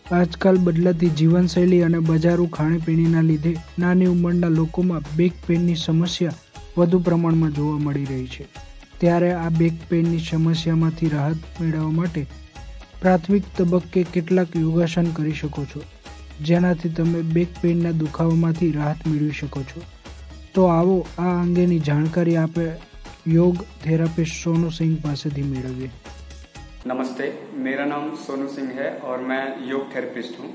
આજકાલ બદલાતી જીવનશૈલી અને બજારું ખાણીપીણીના લીધે નાની ઉંમરના લોકોમાં બેક પેનની સમસ્યા વધુ પ્રમાણમાં જોવા મળી રહી છે। ત્યારે આ બેક પેનની સમસ્યામાંથી રાહત મેળવવા માટે પ્રાથમિક તબક્કે કેટલાક યોગાસન કરી શકો છો, જેનાથી તમે બેક પેનના દુખાવામાંથી રાહત મેળવી શકો છો। તો આવો આ અંગેની જાણકારી આપણે योग थेरापिस्ट सोनू सिंह पासेથી મેળવીએ। नमस्ते, मेरा नाम सोनू सिंह है और मैं योग थेरेपिस्ट हूँ।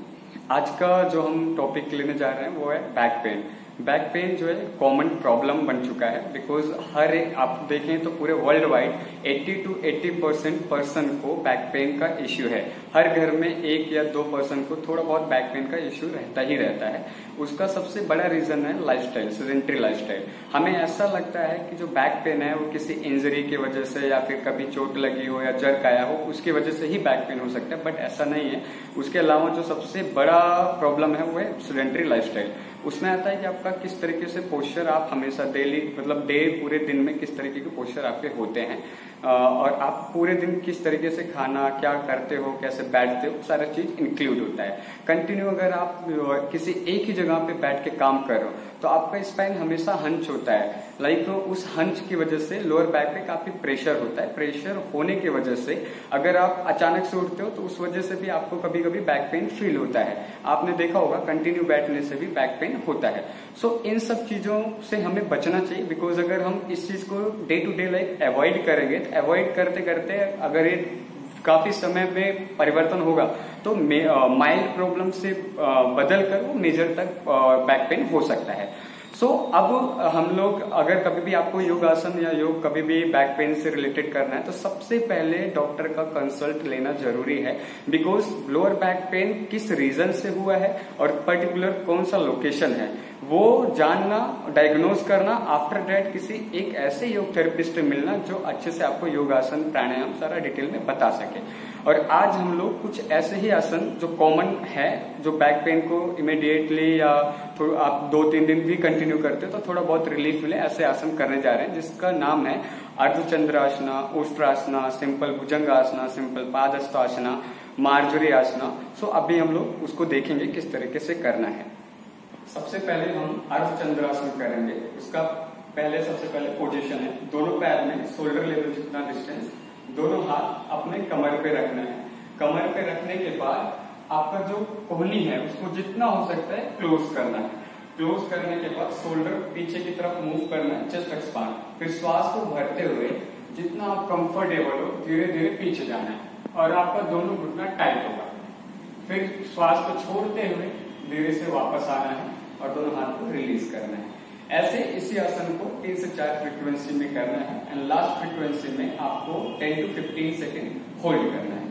आज का जो हम टॉपिक लेने जा रहे हैं वो है बैक पेन। बैक पेन जो है कॉमन प्रॉब्लम बन चुका है, बिकॉज हर एक आप देखें तो पूरे वर्ल्ड वाइड 80 to 80% पर्सन को बैक पेन का इश्यू है। हर घर में 1 या 2 पर्सन को थोड़ा बहुत बैक पेन का इश्यू रहता ही रहता है। उसका सबसे बड़ा रीजन है लाइफस्टाइल, सेडेंटरी लाइफस्टाइल। हमें ऐसा लगता है कि जो बैक पेन है वो किसी इंजरी की वजह से या फिर कभी चोट लगी हो या जर्क आया हो उसकी वजह से ही बैक पेन हो सकता है, बट ऐसा नहीं है। उसके अलावा जो सबसे बड़ा प्रॉब्लम है वो है सेडेंटरी लाइफस्टाइल। उसमें आता है कि आपका किस तरीके से पोस्चर आप हमेशा डेली मतलब पूरे दिन में किस तरीके के पोस्चर आपके होते हैं और आप पूरे दिन किस तरीके से खाना क्या करते हो, कैसे बैठते हो, सारा चीज इंक्लूड होता है। कंटिन्यू अगर आप किसी एक ही जगह पे बैठ के काम कर रहे हो तो आपका स्पाइन हमेशा हंच होता है। लाइक उस हंच की वजह से लोअर बैक पे काफी प्रेशर होता है। प्रेशर होने की वजह से अगर आप अचानक से उठते हो तो उस वजह से भी आपको कभी कभी बैक पेन फील होता है। आपने देखा होगा कंटिन्यू बैठने से भी बैक पेन होता है। सो इन सब चीजों से हमें बचना चाहिए, बिकॉज अगर हम इस चीज को day to day life avoid करेंगे, अवॉइड करते करते अगर ये काफी समय में परिवर्तन होगा तो माइल्ड प्रॉब्लम से बदल कर वो मेजर तक बैक पेन हो सकता है। सो अब हम लोग अगर कभी भी आपको योगासन या योग कभी भी बैक पेन से रिलेटेड करना है तो सबसे पहले डॉक्टर का कंसल्ट लेना जरूरी है, बिकॉज लोअर बैक पेन किस रीजन से हुआ है और पर्टिकुलर कौन सा लोकेशन है वो जानना, डायग्नोज करना। आफ्टर दैट किसी एक ऐसे योग थेरेपिस्ट से मिलना जो अच्छे से आपको योगासन प्राणायाम सारा डिटेल में बता सके। और आज हम लोग कुछ ऐसे ही आसन जो कॉमन है, जो बैक पेन को इमीडिएटली या आप 2-3 दिन भी कंटिन्यू करते हो तो थोड़ा बहुत रिलीफ मिले, ऐसे आसन करने जा रहे हैं जिसका नाम है अर्धचंद्रासना, उष्ट्रासना, simple Bhujangasana, simple Padahastasana, Marjorie आसना। सो अभी हम लोग उसको देखेंगे किस तरीके से करना है। सबसे पहले हम अर्धचंद्रासन करेंगे। उसका सबसे पहले पोजीशन है दोनों पैर में शोल्डर लेवल जितना डिस्टेंस, दोनों हाथ अपने कमर पे रखना है। कमर पे रखने के बाद आपका जो कोहनी है उसको जितना हो सकता है क्लोज करना है। क्लोज करने के बाद शोल्डर पीछे की तरफ मूव करना है, चेस्ट एक्सपांड। फिर श्वास को भरते हुए जितना आप कंफर्टेबल हो धीरे धीरे पीछे जाना है और आपका दोनों घुटना टाइट होगा। फिर श्वास को छोड़ते हुए धीरे से वापस आना है और दोनों हाथ को रिलीज करना है। ऐसे इसी आसन को 3 से 4 फ्रीक्वेंसी में करना है एंड लास्ट फ्रीक्वेंसी में आपको 10 to 15 सेकेंड होल्ड करना है।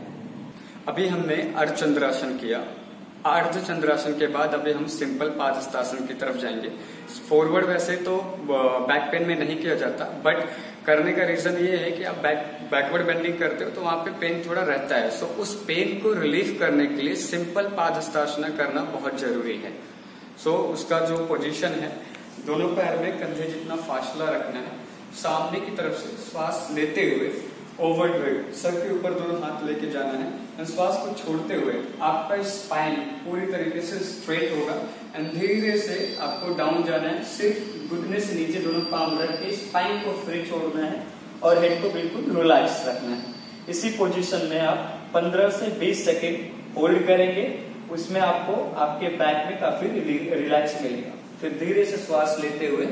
अभी हमने अर्धचंद्रासन किया। अर्धचंद्रासन के बाद अभी हम सिंपल पादहस्तासन की तरफ जाएंगे। फॉरवर्ड वैसे तो बैक पेन में नहीं किया जाता, बट करने का रीजन ये है कि आप बैकवर्ड बेंडिंग करते हो तो वहां पे पेन थोड़ा रहता है। सो उस पेन को रिलीफ करने के लिए सिंपल पादहस्तासना करना बहुत जरूरी है। सो उसका जो पोजीशन है दोनों पैर में कंधे जितना फासला रखना है। सामने की तरफ से श्वास लेते हुए ओवरड्राइव सर के ऊपर दोनों हाथ लेके जाना है एंड श्वास को छोड़ते हुए आपका स्पाइन पूरी तरीके से स्ट्रेट होगा एंड धीरे से आपको डाउन जाना है। सिर्फ घुटने से नीचे दोनों पाम रख के स्पाइन को फ्री छोड़ना है और हेड को बिल्कुल रिलैक्स रखना है। इसी पोजीशन में आप 15 से 20 सेकेंड होल्ड करेंगे। उसमें आपको आपके बैक में काफी रिलैक्स मिलेगा। फिर धीरे से श्वास लेते हुए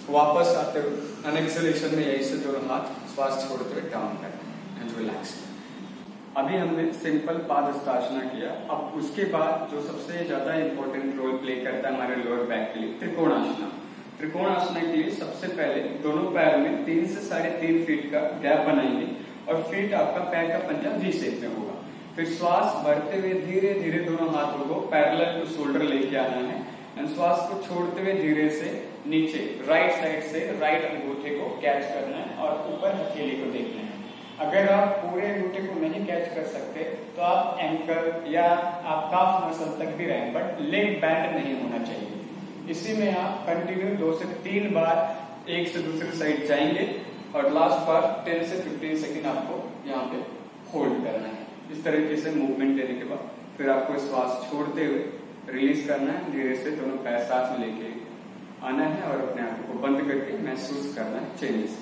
वापस आते हुए एंड एक्सलेशन में यही से दोनों हाथ श्वास छोड़ते हुए डाउन करना है एंड रिलैक्स। अभी हमने सिंपल पादहस्तासना किया। अब उसके बाद जो सबसे ज्यादा इंपॉर्टेंट रोल प्ले करता है हमारे लोअर बैक के लिए, त्रिकोणासना। त्रिकोणासना के लिए सबसे पहले दोनों पैर में 3 से 3.5 फीट का गैप बनाएंगे और फीट आपका पैर का पंजा वी शेप में होगा। फिर श्वास भरते हुए धीरे धीरे दोनों हाथों को पैरेलल टू शोल्डर लेके आना है एंड श्वास को छोड़ते हुए धीरे से नीचे राइट साइड से राइट अंगूठे को कैच करना है और ऊपर हथेली को देखना है। अगर आप पूरे अंगूठे को नहीं कैच कर सकते तो आप एंकल या आप काफ मसल तक भी रहें, बट लेग बैंड नहीं होना चाहिए। इसी में आप कंटिन्यू 2 से 3 बार एक से दूसरी साइड जाएंगे और लास्ट बार 10 से 15 सेकेंड आपको यहाँ पे होल्ड करना है। इस तरीके से मूवमेंट देने के बाद फिर आपको श्वास छोड़ते हुए रिलीज करना है, धीरे से दोनों पैर साथ में लेके आना है और अपने आप को बंद करके महसूस करना है चेंजेस।